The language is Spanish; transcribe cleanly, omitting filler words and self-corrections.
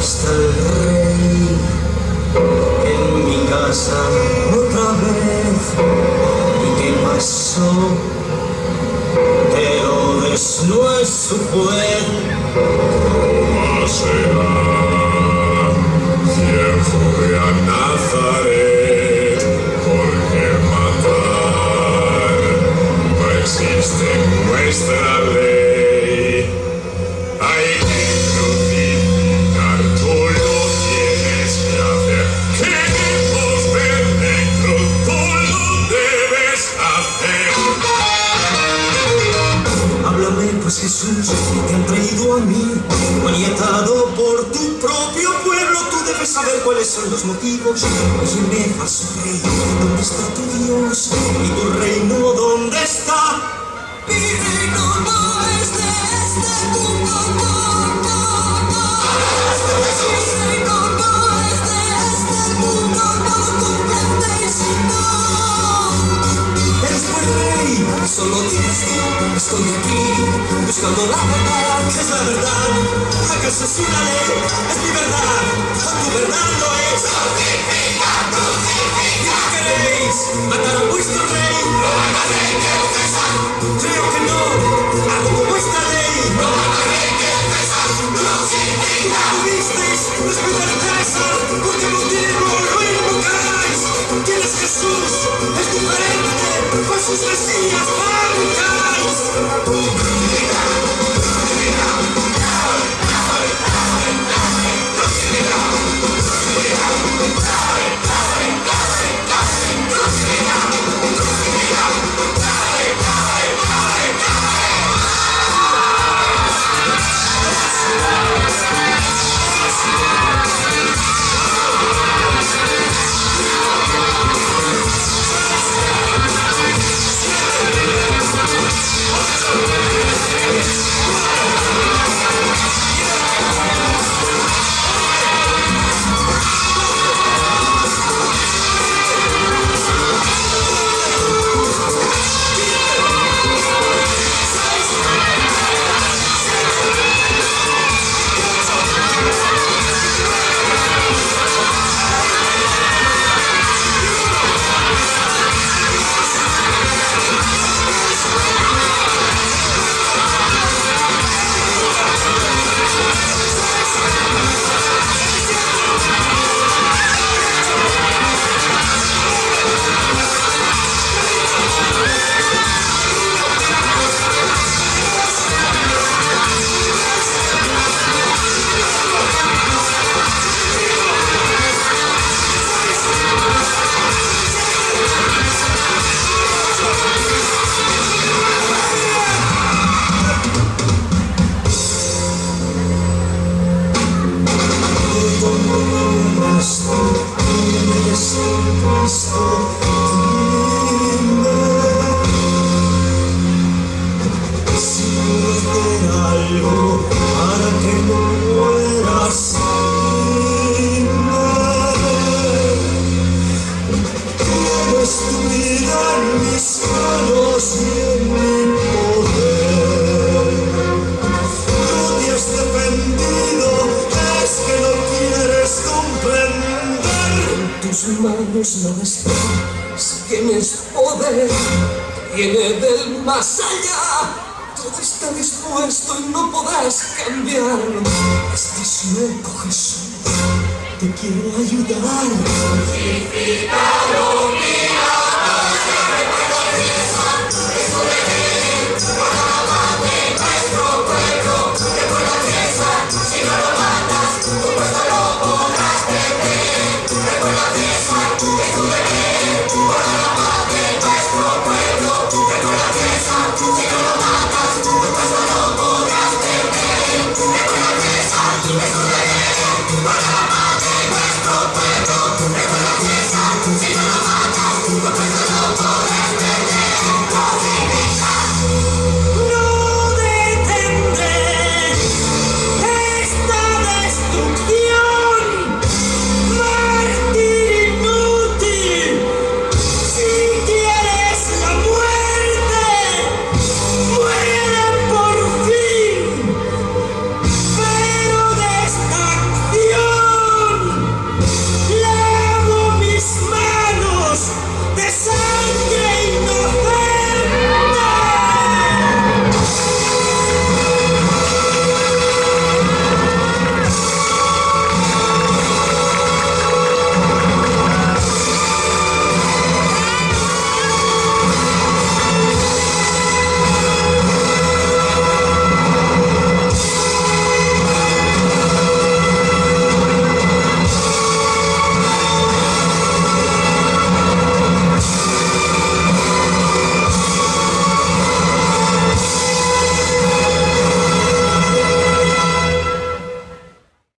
está el rey en mi casa otra vez. ¿Y qué pasó? Herodes no es su juez. ¿Cómo será? Hijo de Nazaret, ¿por qué matar? No existe en nuestra ley. Hay que crucificar, tú lo tienes que hacer. Queremos verte en cruz, tú lo debes hacer. Háblame pues, Jesús, te han traído a mí, maniatado por tu propio pueblo. Tú debes saber cuáles son los motivos. Óyeme, falso rey, ¿dónde está tu Dios? ¿Y tu reino dónde está? Mi reino no es de este mundo, no, no, no. Mi reino no es de este mundo, no lo comprendéis, no. Eres buen rey, solo tienes tú. Estoy aquí, buscando la verdad. ¿Qué es la verdad? ¿Acaso es una ley? Es mi verdad, tu verdad lo es. Crucifica, crucifica. ¿Qué queréis? ¿Matar a vuestro rey? No van a rey que César. Creo que no, hago como vuestra ley. No van a rey que César. Crucifica. Tuvisteis respetar a César, porque motivo lo invocáis. ¿Quién es Jesús? Es diferente, con sus mesías fabricáis. Manos no estás, tienes poder, viene del más allá. Todo está dispuesto y no podrás cambiarlo. Este sueco Jesús te quiere ayudar. Crucifícalo.